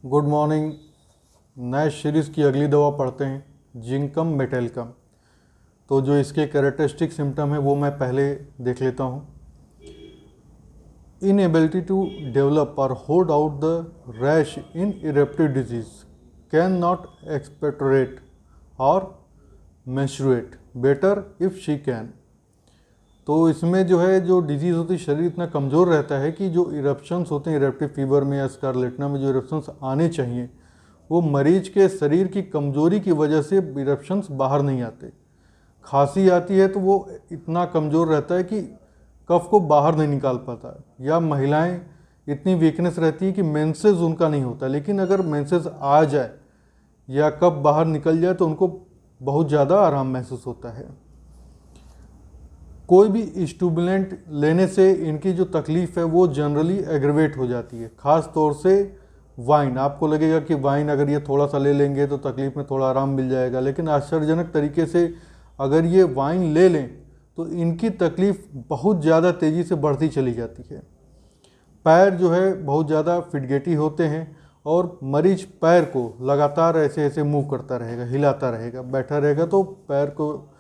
Good morning. नए series की अगली दवा पढ़ते हैं, जिंकम मेटेलकम। तो जो इसके कैरेक्टरिस्टिक सिम्टम है वो मैं पहले देख लेता हूँ। Inability to develop or hold out the rash in eruptive disease, can not expectorate or menstruate better if she can. तो इसमें जो है जो डिजीज़ होती है, शरीर इतना कमज़ोर रहता है कि जो इरप्शंस होते हैं इरेप्टिव फीवर में या स्कारलेटना में जो इरप्शंस आने चाहिए वो मरीज के शरीर की कमज़ोरी की वजह से इरप्शंस बाहर नहीं आते। खांसी आती है तो वो इतना कमज़ोर रहता है कि कफ को बाहर नहीं निकाल पाता, या महिलाएं इतनी वीकनेस रहती है कि मेंसेस उनका नहीं होता। लेकिन अगर मेंसेस आ जाए या कफ बाहर निकल जाए तो उनको बहुत ज़्यादा आराम महसूस होता है। कोई भी स्टूबुलेंट लेने से इनकी जो तकलीफ़ है वो जनरली एग्रवेट हो जाती है। ख़ास तौर से वाइन, आपको लगेगा कि वाइन अगर ये थोड़ा सा ले लेंगे तो तकलीफ़ में थोड़ा आराम मिल जाएगा, लेकिन आश्चर्यजनक तरीके से अगर ये वाइन ले लें तो इनकी तकलीफ़ बहुत ज़्यादा तेज़ी से बढ़ती चली जाती है। पैर जो है बहुत ज़्यादा फिटगेटी होते हैं और मरीज पैर को लगातार ऐसे ऐसे मूव करता रहेगा, हिलाता रहेगा, बैठा रहेगा तो पैर को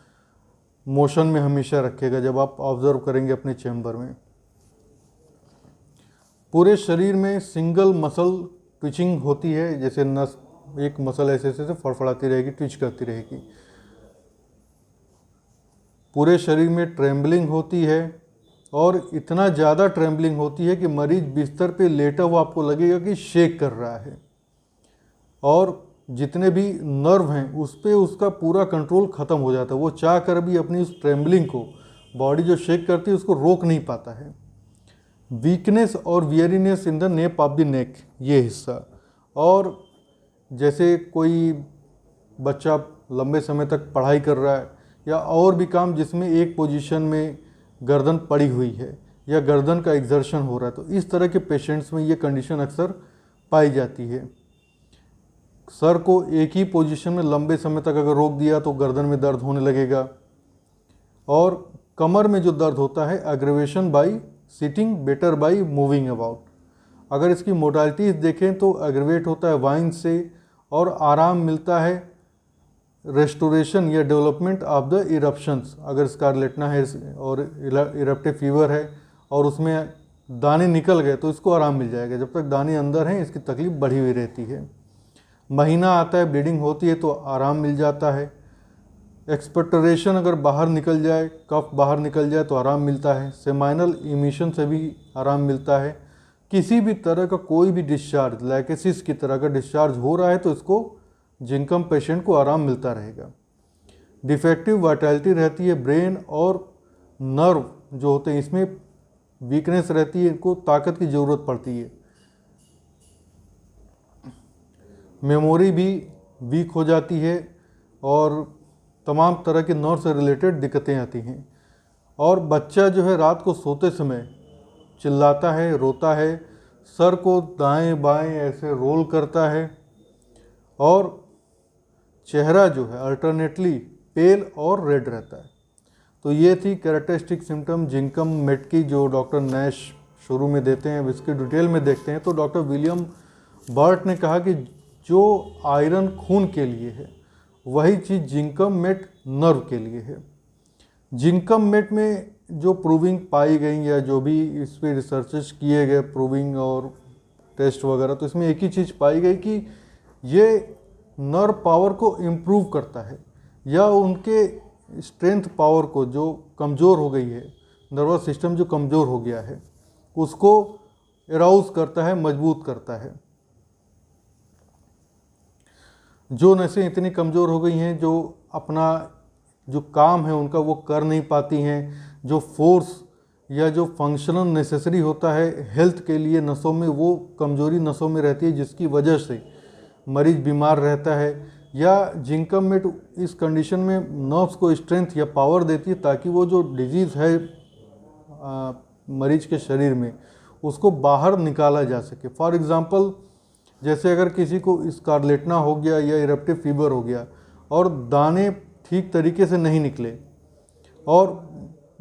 मोशन में हमेशा रखेगा। जब आप ऑब्जर्व करेंगे अपने चैम्बर में, पूरे शरीर में सिंगल मसल ट्विचिंग होती है, जैसे नस एक मसल ऐसे ऐसे फड़फड़ाती रहेगी, ट्विच करती रहेगी। पूरे शरीर में ट्रेम्बलिंग होती है और इतना ज़्यादा ट्रेम्बलिंग होती है कि मरीज बिस्तर पे लेटा हुआ आपको लगेगा कि शेक कर रहा है, और जितने भी नर्व हैं उस पर उसका पूरा कंट्रोल ख़त्म हो जाता है। वो चाह कर भी अपनी उस ट्रेम्बलिंग को, बॉडी जो शेक करती है उसको रोक नहीं पाता है। वीकनेस और weariness in the nape of the neck, ये हिस्सा। और जैसे कोई बच्चा लंबे समय तक पढ़ाई कर रहा है या और भी काम जिसमें एक पोजीशन में गर्दन पड़ी हुई है या गर्दन का एक्सर्शन हो रहा है, तो इस तरह के पेशेंट्स में ये कंडीशन अक्सर पाई जाती है। सर को एक ही पोजीशन में लंबे समय तक अगर रोक दिया तो गर्दन में दर्द होने लगेगा। और कमर में जो दर्द होता है, aggravation by sitting, better by moving about. अगर इसकी मोडालिटीज़ देखें तो एग्रेवेट होता है वाइन से और आराम मिलता है रेस्टोरेशन या डेवलपमेंट ऑफ द इरप्शंस। अगर स्कारलेटना है और इरप्टिव फीवर है और उसमें दाने निकल गए तो इसको आराम मिल जाएगा। जब तक दाने अंदर हैं इसकी तकलीफ बढ़ी हुई रहती है। महीना आता है, ब्लीडिंग होती है तो आराम मिल जाता है। एक्सपेक्टोरेशन अगर बाहर निकल जाए, कफ बाहर निकल जाए तो आराम मिलता है। सेमाइनल इमिशन से भी आराम मिलता है। किसी भी तरह का कोई भी डिस्चार्ज, लाइकेसिस की तरह का डिस्चार्ज हो रहा है तो इसको जिंकम पेशेंट को आराम मिलता रहेगा। डिफेक्टिव वाइटैलिटी रहती है। ब्रेन और नर्व जो होते हैं इसमें वीकनेस रहती है, इनको ताकत की ज़रूरत पड़ती है। मेमोरी भी वीक हो जाती है और तमाम तरह के नर्व से रिलेटेड दिक्कतें आती हैं। और बच्चा जो है रात को सोते समय चिल्लाता है, रोता है, सर को दाएं बाएं ऐसे रोल करता है और चेहरा जो है अल्टरनेटली पेल और रेड रहता है। तो ये थी कैरेक्टरिस्टिक सिम्टम जिंकम मेट की, जो डॉक्टर नैश शुरू में देते हैं। अब इसके डिटेल में देखते हैं तो डॉक्टर विलियम बर्ट ने कहा कि जो आयरन खून के लिए है वही चीज़ जिंकम मेट नर्व के लिए है। जिंकम मेट में जो प्रूविंग पाई गई या जो भी इस पर रिसर्चेस किए गए, प्रूविंग और टेस्ट वगैरह, तो इसमें एक ही चीज़ पाई गई कि ये नर्व पावर को इम्प्रूव करता है या उनके स्ट्रेंथ पावर को, जो कमज़ोर हो गई है, नर्वस सिस्टम जो कमज़ोर हो गया है उसको एराउज करता है, मजबूत करता है। जो नसें इतनी कमज़ोर हो गई हैं, जो अपना जो काम है उनका वो कर नहीं पाती हैं, जो फोर्स या जो फंक्शनल नेसेसरी होता है हेल्थ के लिए नसों में, वो कमज़ोरी नसों में रहती है, जिसकी वजह से मरीज बीमार रहता है। या जिंकम मेट इस कंडीशन में नर्व्स को स्ट्रेंथ या पावर देती है ताकि वो जो डिजीज़ है मरीज के शरीर में उसको बाहर निकाला जा सके। फॉर एग्ज़ाम्पल, जैसे अगर किसी को स्कारलेटना हो गया या इरप्टिव फीवर हो गया और दाने ठीक तरीके से नहीं निकले और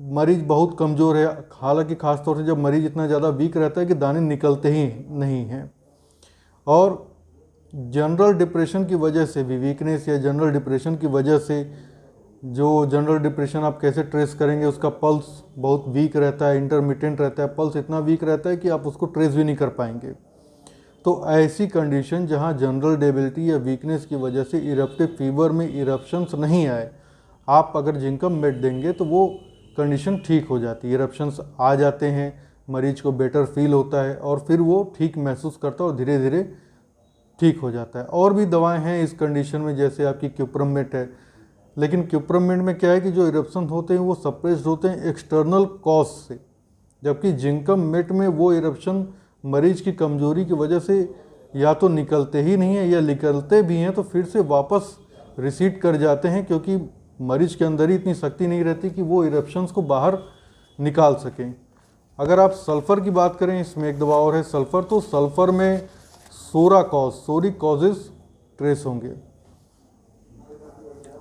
मरीज बहुत कमज़ोर है, हालांकि ख़ास तौर से जब मरीज इतना ज़्यादा वीक रहता है कि दाने निकलते ही नहीं हैं, और जनरल डिप्रेशन की वजह से भी, वीकनेस या जनरल डिप्रेशन की वजह से, जो जनरल डिप्रेशन आप कैसे ट्रेस करेंगे, उसका पल्स बहुत वीक रहता है, इंटरमिटेंट रहता है, पल्स इतना वीक रहता है कि आप उसको ट्रेस भी नहीं कर पाएंगे। तो ऐसी कंडीशन जहां जनरल डेबिलिटी या वीकनेस की वजह से इरप्टिव फीवर में इरप्शंस नहीं आए, आप अगर जिंकम मेट देंगे तो वो कंडीशन ठीक हो जाती है। इरप्शंस आ जाते हैं, मरीज को बेटर फील होता है और फिर वो ठीक महसूस करता है और धीरे धीरे ठीक हो जाता है। और भी दवाएं हैं इस कंडीशन में, जैसे आपकी क्यूप्रमेट है, लेकिन क्यूप्रमेट में क्या है कि जो इरप्शन होते हैं वो सप्रेस्ड होते हैं एक्सटर्नल कॉज से, जबकि जिंकम मेट में वो इरप्शन मरीज की कमजोरी की वजह से या तो निकलते ही नहीं है, या निकलते भी हैं तो फिर से वापस रिसीड कर जाते हैं, क्योंकि मरीज के अंदर ही इतनी शक्ति नहीं रहती कि वो इरप्शंस को बाहर निकाल सकें। अगर आप सल्फ़र की बात करें, इसमें एक दवा और है सल्फ़र, तो सल्फ़र में सोरिक कॉजेज ट्रेस होंगे।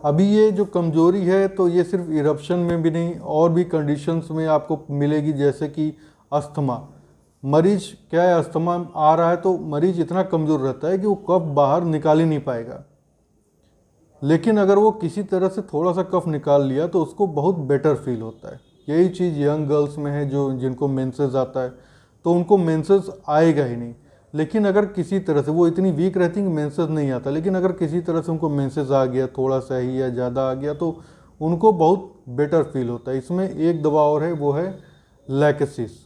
अभी ये जो कमजोरी है तो ये सिर्फ इरप्शन में भी नहीं, और भी कंडीशंस में आपको मिलेगी, जैसे कि अस्थमा। मरीज क्या है, अस्थमा आ रहा है तो मरीज इतना कमज़ोर रहता है कि वो कफ बाहर निकाल ही नहीं पाएगा, लेकिन अगर वो किसी तरह से थोड़ा सा कफ निकाल लिया तो उसको बहुत बेटर फील होता है। यही चीज़ यंग गर्ल्स में है जो जिनको मेंसेस आता है, तो उनको मेंसेस आएगा ही नहीं, लेकिन अगर किसी तरह से वो इतनी वीक रहती है कि मेंसेस नहीं आता, लेकिन अगर किसी तरह से उनको मेंसेस आ गया, थोड़ा सा ही या ज़्यादा आ गया, तो उनको बहुत बेटर फील होता है। इसमें एक दवा और है, वो है लैकेसिस।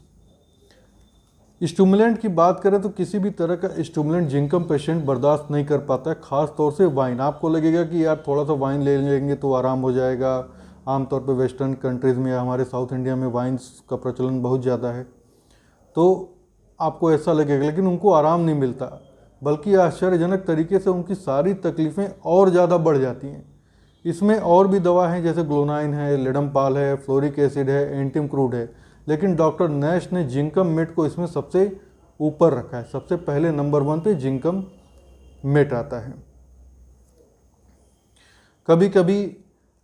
स्टिमुलेंट की बात करें तो किसी भी तरह का स्टिमुलेंट जिंकम पेशेंट बर्दाश्त नहीं कर पाता है, ख़ास तौर से वाइन। आपको लगेगा कि यार थोड़ा सा वाइन ले लेंगे तो आराम हो जाएगा। आमतौर पे वेस्टर्न कंट्रीज़ में या हमारे साउथ इंडिया में वाइन्स का प्रचलन बहुत ज़्यादा है, तो आपको ऐसा लगेगा, लेकिन उनको आराम नहीं मिलता, बल्कि आश्चर्यजनक तरीके से उनकी सारी तकलीफ़ें और ज़्यादा बढ़ जाती हैं। इसमें और भी दवा हैं, जैसे ग्लोनाइन है, लेडमपाल है, फ्लोरिक एसिड है, एंटिमक्रूड है, लेकिन डॉक्टर नैश ने जिंकम मेट को इसमें सबसे ऊपर रखा है। सबसे पहले नंबर 1 पे जिंकम मेट आता है। कभी कभी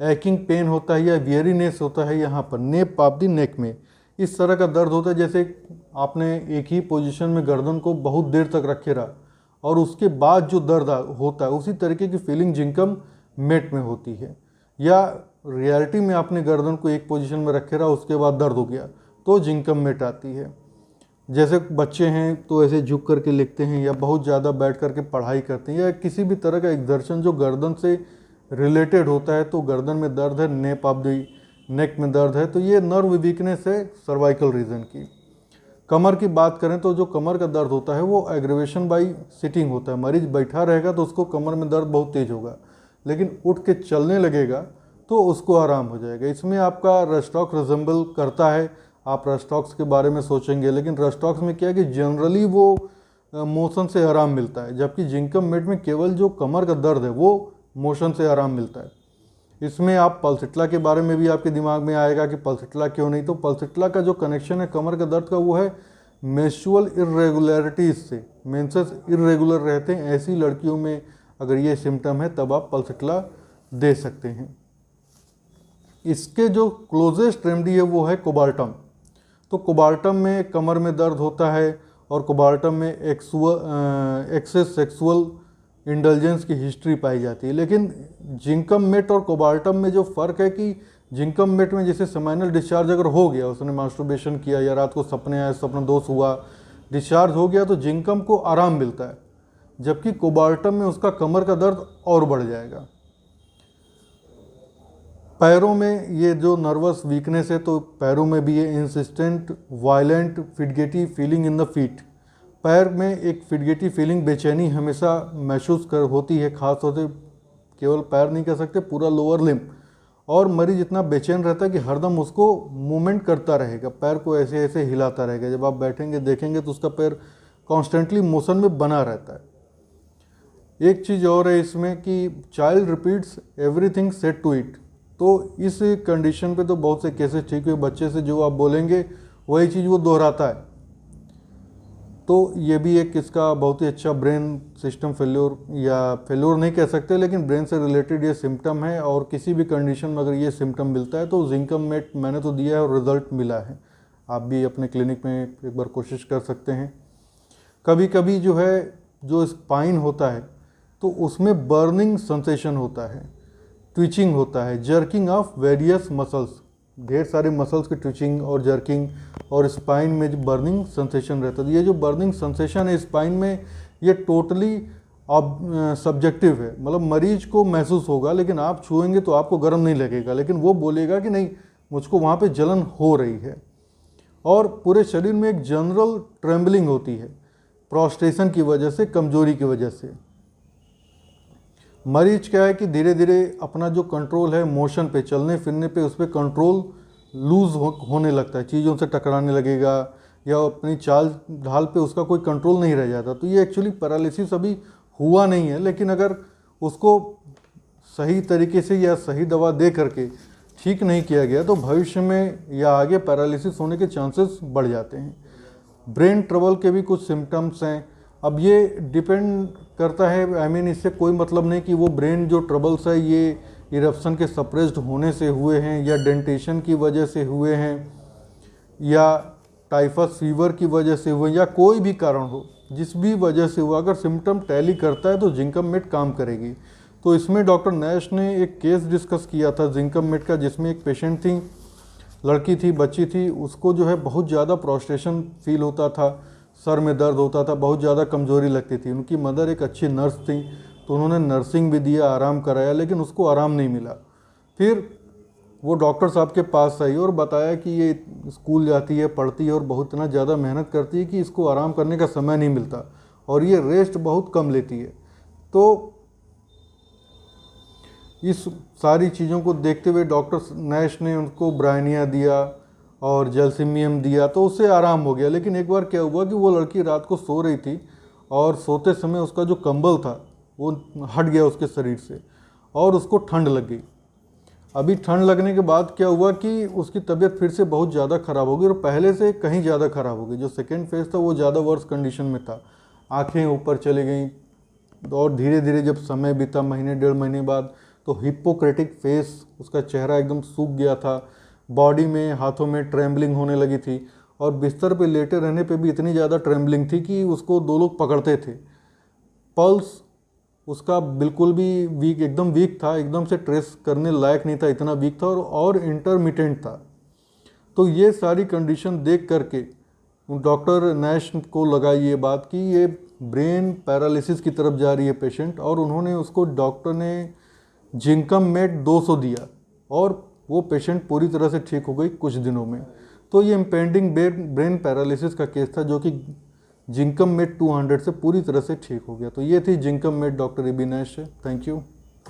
एक्किंग पेन होता है या वियरीनेस होता है यहाँ पर नेप ऑफ द नेक में, इस तरह का दर्द होता है जैसे आपने एक ही पोजीशन में गर्दन को बहुत देर तक रखे रहा और उसके बाद जो दर्द होता है, उसी तरीके की फीलिंग जिंकम मेट में होती है। या रियलिटी में आपने गर्दन को एक पोजीशन में रखे रहा, उसके बाद दर्द हो गया, तो जिंकम मेट आती है। जैसे बच्चे हैं तो ऐसे झुक करके लिखते हैं, या बहुत ज़्यादा बैठ करके पढ़ाई करते हैं, या किसी भी तरह का एक्सर्शन जो गर्दन से रिलेटेड होता है, तो गर्दन में दर्द है, नेप ऑफ द नेक में दर्द है, तो ये नर्व वीकनेस है सर्वाइकल रीजन की। कमर की बात करें तो जो कमर का दर्द होता है वो एग्रेवेशन बाई सिटिंग होता है। मरीज बैठा रहेगा तो उसको कमर में दर्द बहुत तेज होगा, लेकिन उठ के चलने लगेगा तो उसको आराम हो जाएगा। इसमें आपका रस्टॉक्स रिजेंबल करता है, आप रस्टॉक्स के बारे में सोचेंगे, लेकिन रस्टॉक्स में क्या है कि जनरली वो मोशन से आराम मिलता है, जबकि जिंकम मेट में केवल जो कमर का दर्द है वो मोशन से आराम मिलता है। इसमें आप पल्सिट्ला के बारे में भी आपके दिमाग में आएगा कि पल्सिट्ला क्यों नहीं, तो पल्सिट्ला का जो कनेक्शन है कमर का दर्द का वो है मेंस्ट्रुअल इरेगुलरिटीज से। मेंसेस इरेगुलर रहते हैं, ऐसी लड़कियों में अगर ये सिम्टम है तब आप पल्सिट्ला दे सकते हैं। इसके जो क्लोजेस्ट रेमेडी है वो है कोबाल्टम। तो कोबाल्टम में कमर में दर्द होता है और कोबाल्टम में एक्सेस सेक्सुअल इंडल्जेंस की हिस्ट्री पाई जाती है। लेकिन जिंकम मेट और कोबाल्टम में जो फ़र्क है कि जिंकम मेट में जैसे सेमाइनल डिस्चार्ज अगर हो गया, उसने मास्टरबेशन किया या रात को सपने आए, सपना दोष हुआ, डिस्चार्ज हो गया, तो जिंकम को आराम मिलता है, जबकि कोबाल्टम में उसका कमर का दर्द और बढ़ जाएगा। पैरों में ये जो नर्वस वीकनेस है, तो पैरों में भी ये insistent violent fidgety feeling in the feet. पैर में एक फिडगेटी फीलिंग, बेचैनी हमेशा महसूस होती है, खास तौर से केवल पैर नहीं कह सकते, पूरा लोअर लिम्ब। और मरीज इतना बेचैन रहता है कि हरदम उसको मूवमेंट करता रहेगा, पैर को ऐसे ऐसे हिलाता रहेगा। जब आप बैठेंगे देखेंगे तो उसका पैर कॉन्स्टेंटली मोशन में बना रहता है। एक चीज़ और है इसमें कि child repeats everything said to it. तो इस कंडीशन पे तो बहुत से केसेस ठीक हुए, बच्चे से जो आप बोलेंगे वही चीज़ वो दोहराता है। तो ये भी एक इसका बहुत ही अच्छा ब्रेन सिस्टम फेल्योर, या फेल्योर नहीं कह सकते, लेकिन ब्रेन से रिलेटेड ये सिम्टम है। और किसी भी कंडीशन में अगर ये सिम्टम मिलता है तो जिंकम मेट मैंने तो दिया है और रिजल्ट मिला है। आप भी अपने क्लिनिक में एक बार कोशिश कर सकते हैं। कभी कभी जो है जो स्पाइन होता है तो उसमें बर्निंग सेंसेशन होता है, ट्विचिंग होता है, जर्किंग ऑफ वेरियस मसल्स, ढेर सारे मसल्स की ट्विचिंग और जर्किंग, और स्पाइन में जो बर्निंग सेंसेशन रहता है। ये जो बर्निंग सेंसेशन है स्पाइन में, ये टोटली सब्जेक्टिव है, मतलब मरीज को महसूस होगा, लेकिन आप छुएंगे तो आपको गर्म नहीं लगेगा, लेकिन वो बोलेगा कि नहीं मुझको वहाँ पे जलन हो रही है। और पूरे शरीर में एक जनरल ट्रेम्बलिंग होती है प्रोस्ट्रेशन की वजह से, कमजोरी की वजह से। मरीज क्या है कि धीरे धीरे अपना जो कंट्रोल है मोशन पे, चलने फिरने पे, उस पर कंट्रोल लूज होने लगता है, चीज़ों से टकराने लगेगा या अपनी चाल ढाल पे उसका कोई कंट्रोल नहीं रह जाता। तो ये एक्चुअली पैरालिसिस अभी हुआ नहीं है, लेकिन अगर उसको सही तरीके से या सही दवा दे करके ठीक नहीं किया गया तो भविष्य में या आगे पैरालिसिस होने के चांसेस बढ़ जाते हैं। ब्रेन ट्रबल के भी कुछ सिम्टम्स हैं। अब ये डिपेंड करता है, इससे कोई मतलब नहीं कि वो ब्रेन जो ट्रबल्स है ये इरप्शन के सप्रेस्ड होने से हुए हैं या डेंटेशन की वजह से हुए हैं या टाइफस फीवर की वजह से हुए, या कोई भी कारण हो, जिस भी वजह से हुआ, अगर सिम्टम टैली करता है तो जिंकम मेट काम करेगी। तो इसमें डॉक्टर नैश ने एक केस डिस्कस किया था जिंकम मेट का, जिसमें एक पेशेंट थी, लड़की थी, बच्ची थी, उसको जो है बहुत ज़्यादा प्रोस्ट्रेशन फील होता था, सर में दर्द होता था, बहुत ज़्यादा कमज़ोरी लगती थी। उनकी मदर एक अच्छी नर्स थी, तो उन्होंने नर्सिंग भी दिया, आराम कराया, लेकिन उसको आराम नहीं मिला। फिर वो डॉक्टर साहब के पास आई और बताया कि ये स्कूल जाती है, पढ़ती है और बहुत इतना ज़्यादा मेहनत करती है कि इसको आराम करने का समय नहीं मिलता और ये रेस्ट बहुत कम लेती है। तो इस सारी चीज़ों को देखते हुए डॉक्टर नैश ने उनको ब्रायनिया दिया और जैल्सीमियम दिया, तो उससे आराम हो गया। लेकिन एक बार क्या हुआ कि वो लड़की रात को सो रही थी और सोते समय उसका जो कंबल था वो हट गया उसके शरीर से और उसको ठंड लग गई। अभी ठंड लगने के बाद क्या हुआ कि उसकी तबीयत फिर से बहुत ज़्यादा ख़राब हो गई और पहले से कहीं ज़्यादा ख़राब हो गई। जो सेकेंड फेज़ था वो ज़्यादा वर्स कंडीशन में था, आँखें ऊपर चली गई और धीरे धीरे जब समय बीता, महीने डेढ़ महीने बाद, तो हिप्पोक्रेटिक फेस, उसका चेहरा एकदम सूख गया था, बॉडी में हाथों में ट्रेम्बलिंग होने लगी थी और बिस्तर पे लेटे रहने पे भी इतनी ज़्यादा ट्रेम्बलिंग थी कि उसको दो लोग पकड़ते थे। पल्स उसका बिल्कुल भी वीक, एकदम वीक था, एकदम से ट्रेस करने लायक नहीं था, इतना वीक था और इंटरमिटेंट था। तो ये सारी कंडीशन देख करके डॉक्टर नैश को लगा ये बात कि ये ब्रेन पैरालिसिस की तरफ जा रही है पेशेंट, और उन्होंने उसको, डॉक्टर ने जिंकम मेट 200 दिया और वो पेशेंट पूरी तरह से ठीक हो गई कुछ दिनों में। तो ये इम्पेंडिंग ब्रेन पैरालिसिस का केस था जो कि जिंकम मेट 200 से पूरी तरह से ठीक हो गया। तो ये थी जिंकम मेट डॉक्टर एबी नैश से। Thank you.